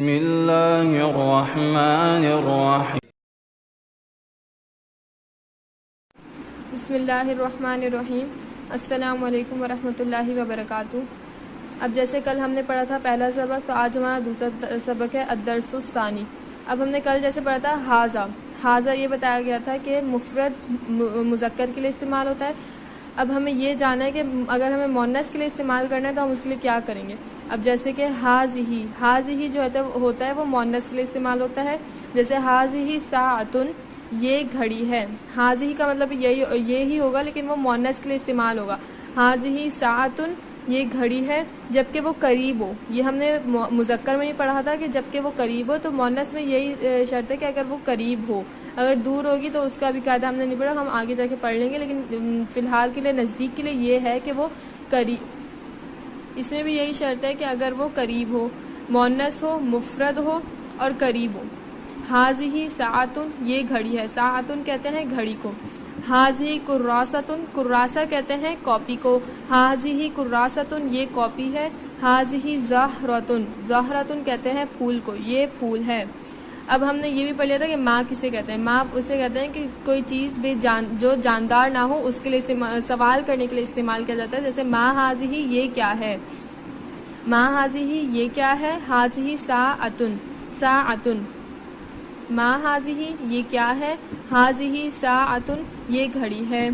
بسم اللہ الرحمن الرحیم بسم اللہ الرحمن الرحیم۔ السلام علیکم ورحمۃ اللہ وبرکاتہ۔ اب جیسے کل ہم نے پڑھا تھا پہلا سبق، تو آج ہمارا دوسرا سبق ہے الدرس الثانی۔ اب ہم نے کل جیسے پڑھا تھا حاذا یہ بتایا گیا تھا کہ مفرد مذکر کے لیے استعمال ہوتا ہے۔ اب ہمیں یہ جاننا ہے کہ اگر ہمیں مؤنث کے لیے استعمال کرنا ہے تو ہم اس کے لیے کیا کریں گے۔ اب جیسے کہ حاذہ جو ہوتا ہے وہ مؤنث کے لیے استعمال ہوتا ہے، جیسے حاذہ ساعۃ یہ گھڑی ہے۔ حاذہ کا مطلب یہی ہوگا، لیکن وہ مؤنث کے لیے استعمال ہوگا۔ حاذہ ساعۃ یہ گھڑی ہے جبکہ وہ قریب ہو۔ یہ ہم نے مذکر میں ہی پڑھا تھا کہ جبکہ وہ قریب ہو، تو مؤنث میں یہی شرط ہے کہ اگر وہ قریب ہو۔ اگر دور ہوگی تو اس کا بھی قاعدہ ہم نے نہیں پڑھا، ہم آگے جا کے پڑھ لیں گے، لیکن فی الحال کے لیے نزدیک کے لیے یہ ہے کہ وہ قریب، اس میں بھی یہی شرط ہے کہ اگر وہ قریب ہو، مؤنث ہو، مفرد ہو اور قریب ہو۔ حاذہ ساعۃ یہ گھڑی ہے، ساعۃ کہتے ہیں گھڑی کو۔ حاذہ کراست کراسہ کہتے ہیں کاپی کو۔ حاذہ کراست یہ کاپی ہے۔ حاذہ زہرۃ زہرۃ کہتے ہیں پھول کو، یہ پھول ہے۔ اب ہم نے یہ بھی پڑھ لیا تھا کہ ماں کسے کہتے ہیں۔ ماں اسے کہتے ہیں کہ کوئی چیز جو جاندار نہ ہو اس کے لیے سوال کرنے کے لیے استعمال کیا جاتا ہے، جیسے ماں حاذہ یہ کیا ہے، ماں حاذہ یہ کیا ہے۔ حاذہ ساعۃ ساعۃ ماں حاذہ یہ کیا ہے۔ حاذہ ساعۃ یہ گھڑی ہے۔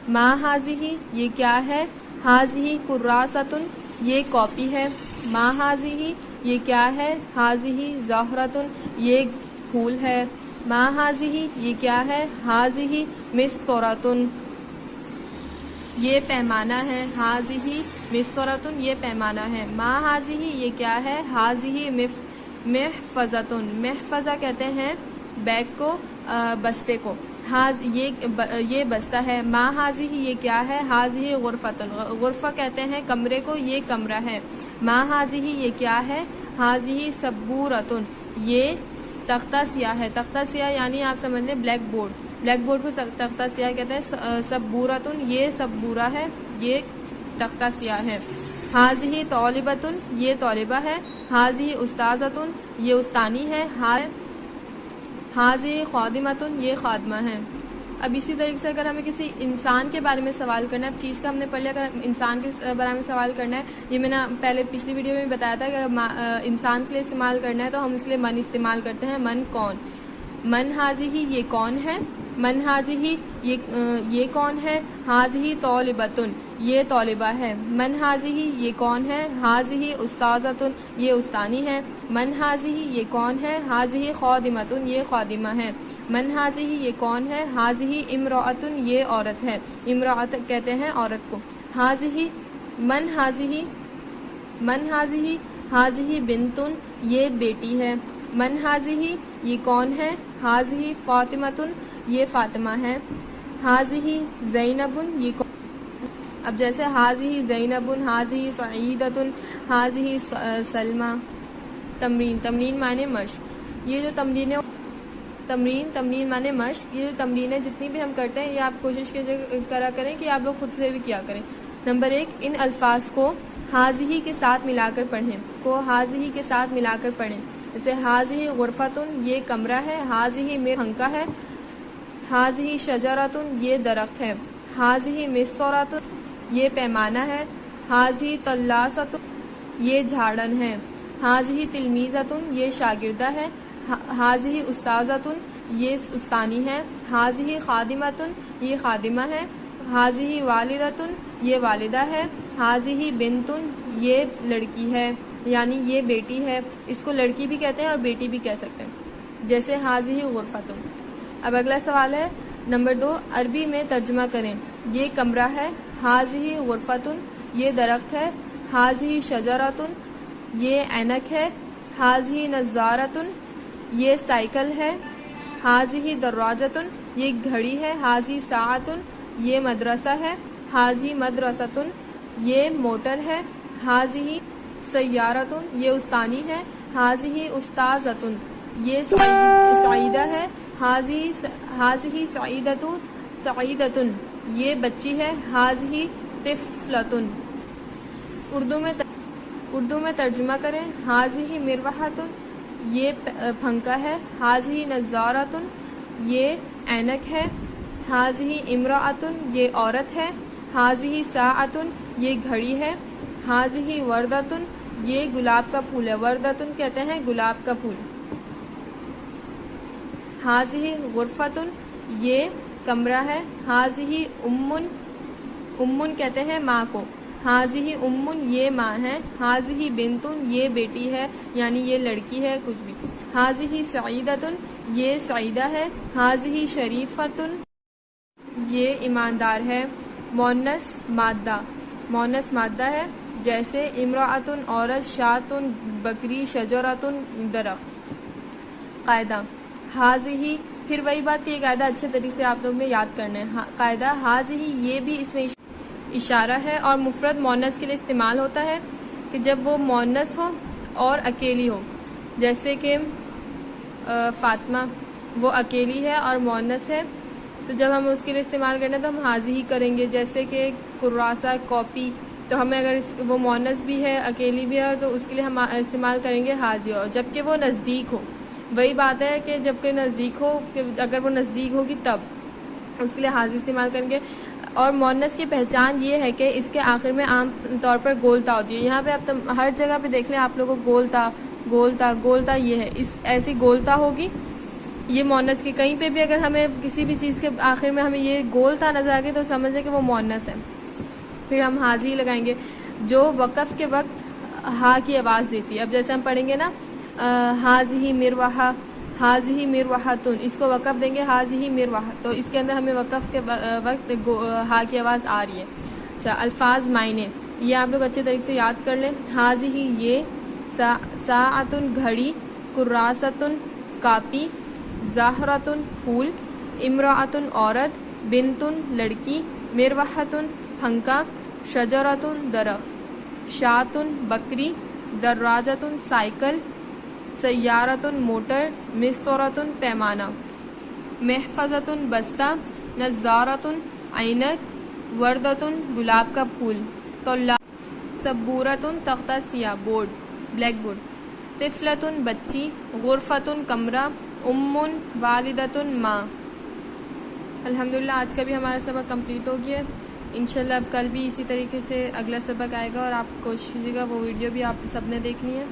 ماں حاذہ یہ کیا ہے۔ حاذہ کراست یہ کاپی ہے۔ ماں حاذہ یہ کیا ہے۔ حاذہ زہرۃ یہ پھول ہے۔ ماں حاذہ یہ کیا ہے۔ حاذہ مسطرۃ یہ پیمانہ ہے۔ حاذہ مسطرۃ یہ پیمانہ ہے۔ ماں حاذہ یہ کیا ہے۔ حاذہ محفظۃ محفظہ کہتے ہیں بیگ کو، بستے کو۔ یہ بستہ ہے۔ ماں حاذہ یہ کیا ہے۔ حاذہ غرفۃ غرفہ کہتے ہیں کمرے کو، یہ کمرہ ہے۔ ماں حاذہ یہ کیا ہے۔ حاذہ سبورۃ یہ تختہ سیاہ ہے۔ تختہ سیاہ یعنی آپ سمجھ لیں بلیک بورڈ، بلیک بورڈ کو تختہ سیاہ کہتے ہیں۔ سبورۃ یہ سبورہ ہے، یہ تختہ سیاہ ہے۔ حاذہ طالبۃ یہ طالبہ ہے۔ حاذہ استاذۃ یہ استانی ہے۔ حاذہ خادمۃ یہ خادمہ ہے۔ اب اسی طریقے سے اگر ہمیں کسی انسان کے بارے میں سوال کرنا ہے، اب چیز کا ہم نے پڑھ لیا، اگر انسان کے بارے میں سوال کرنا ہے، یہ میں نے پہلے پچھلی ویڈیو میں بتایا تھا کہ اگر انسان کے لیے استعمال کرنا ہے تو ہم اس کے لیے من استعمال کرتے ہیں۔ من کون، من حاذہ یہ کون ہے۔ من حاذہ یہ کون ہے۔ حاذہ طالبۃ یہ طالبہ ہے۔ من حاذہ یہ کون ہے۔ حاذہ استاذۃ یہ استانی ہے۔ من حاذہ یہ کون ہے۔ حاذہ خادمۃ یہ خادمہ ہے۔ من حاذہ یہ کون ہے۔ حاذہ امرأۃ یہ عورت ہے۔ امرأۃ کہتے ہیں عورت کو۔ حاذہ من حاذہ حاذہ بنت یہ بیٹی ہے۔ من حاذہ یہ کون ہے۔ حاذہ فاطمۃ یہ فاطمہ ہے۔ حاذہ زینب یہ کون۔ اب جیسے حاذہ زینب، حاذہ سعیدۃ، حاذہ سلمہ۔ تمرین معنی مشق، یہ جو تمرین معنی مشق، یہ جو تمرینیں جتنی بھی ہم کرتے ہیں یہ آپ کوشش کرا کریں کہ آپ لوگ خود سے بھی کیا کریں۔ نمبر 1، ان الفاظ کو حاذہ کے ساتھ ملا کر پڑھیں، جیسے حاذہ غرفۃ یہ کمرہ ہے۔ حاذہ پنکھا ہے۔ حاذہ شجرۃ یہ درخت ہے۔ حاذہ مسطرۃ یہ پیمانہ ہے۔ حاذہ طلاست یہ جھاڑن ہے۔ حاذہ تلمیذۃ یہ شاگردہ ہے۔ حاذہ استاذۃ یہ استانی ہے۔ حاذہ خادمۃ یہ خادمہ ہے۔ حاذہ والدۃ یہ والدہ ہے۔ حاذہ بنت یہ لڑکی ہے، یعنی یہ بیٹی ہے۔ اس کو لڑکی بھی کہتے ہیں اور بیٹی بھی کہہ سکتے ہیں، جیسے حاذہ غرفۃ۔ اب اگلا سوال ہے نمبر 2، عربی میں ترجمہ کریں۔ یہ کمرہ ہے۔ حاذہ غرفۃ یہ درخت ہے۔ حاذہ شجرۃ یہ اینک ہے۔ حاذہ نظارۃ یہ سائیکل ہے۔ حاذہ دراجۃ یہ گھڑی ہے۔ حاذہ ساعۃ یہ مدرسہ ہے۔ حاذہ مدرسۃ یہ موٹر ہے۔ حاذہ سیارۃ یہ استانی ہے۔ حاذہ استاذۃ یہ سعیدہ ہے۔ حاذہ سعیدۃ یہ بچی ہے۔ حاذہ طفلۃ۔ اردو میں ترجمہ کریں۔ حاذہ مروحۃ یہ پھنکا ہے. حاضی نظارتن یہ اینک ہے. حاضی امرأتن یہ عورت ہے. حاضی ساعتن یہ گھڑی ہے. حاضی وردتن یہ گلاب کا پھول ہے. وردتن کہتے ہیں گلاب کا پھول. حاضی غرفتن یہ کمرہ ہے. حاضی امن کہتے ہیں ماں کو. حاضی امن یہ ماں ہے. حاضی بنتن یہ بیٹی ہے یعنی یہ لڑکی ہے کچھ بھی. حاضی سعیدتن یہ سعیدہ ہے. حاضی شریفتن یہ ایماندار ہے. مونس مادہ ہے جیسے امرأتن عورت، شاتن بکری، شجرتن درخت. قاعدہ حاضی، پھر وہی بات کہ یہ قاعدہ اچھے طریقے سے آپ لوگ نے یاد کرنا ہے. قاعدہ حاضی یہ بھی اس میں اشارہ ہے اور مفرد مونس کے لیے استعمال ہوتا ہے کہ جب وہ مونس ہو اور اکیلی ہو. جیسے کہ فاطمہ وہ اکیلی ہے اور مونس ہے، تو جب ہم اس کے لیے استعمال کرنا ہے تو ہم حاضی ہی کریں گے. جیسے کہ کراسہ کاپی، تو ہمیں اگر وہ مونس بھی ہے اکیلی بھی ہے تو اس کے لیے ہم استعمال کریں گے حاضی. اور جب کہ وہ نزدیک ہو، وہی بات ہے کہ جب کہ نزدیک ہو، کہ اگر وہ نزدیک ہوگی تب اس کے لیے حاضی استعمال کریں گے. اور مونس کی پہچان یہ ہے کہ اس کے آخر میں عام طور پر گولتا ہوتی ہے. یہاں پہ آپ ہر جگہ پہ دیکھ لیں آپ لوگوں کو گولتا یہ ہے، اس ایسی گولتا ہوگی یہ مونس کی. کہیں پہ بھی اگر ہمیں کسی بھی چیز کے آخر میں ہمیں یہ گولتا نظر آ گئی تو سمجھ لیں کہ وہ مونس ہے. پھر ہم حاضی لگائیں گے جو وقف کے وقت ہا کی آواز دیتی ہے. اب جیسے ہم پڑھیں گے نا حاضی مروحہ، حاضی مروحتن، اس کو وقف دیں گے حاضی مروحہ، تو اس کے اندر ہمیں وقف کے وقت ہا کی آواز آ رہی ہے. اچھا، الفاظ معنی یہ آپ لوگ اچھے طریقے سے یاد کر لیں. حاضی یہ ساعتن گھڑی، کراستن کاپی، زہرتن پھول، امرأتن عورت، بنتن لڑکی، مروحتن پھنکا، شجرتن درخت، شاتن بکری، دراجتن سائیکل، سیارتن موٹر، مستورتن پیمانہ، محفظتن بستہ، نظارتن عینک، وردتن گلاب کا پھول، سبورتن تختہ سیاہ بورڈ بلیک بورڈ، طفلتن بچی، غرفتن کمرہ، امن والدتن ماں. الحمدللہ آج کا بھی ہمارا سبق کمپلیٹ ہو گیا ہے. انشاءاللہ اب کل بھی اسی طریقے سے اگلا سبق آئے گا اور آپ کوشش کیجیے گا وہ ویڈیو بھی آپ سب نے دیکھنی ہے.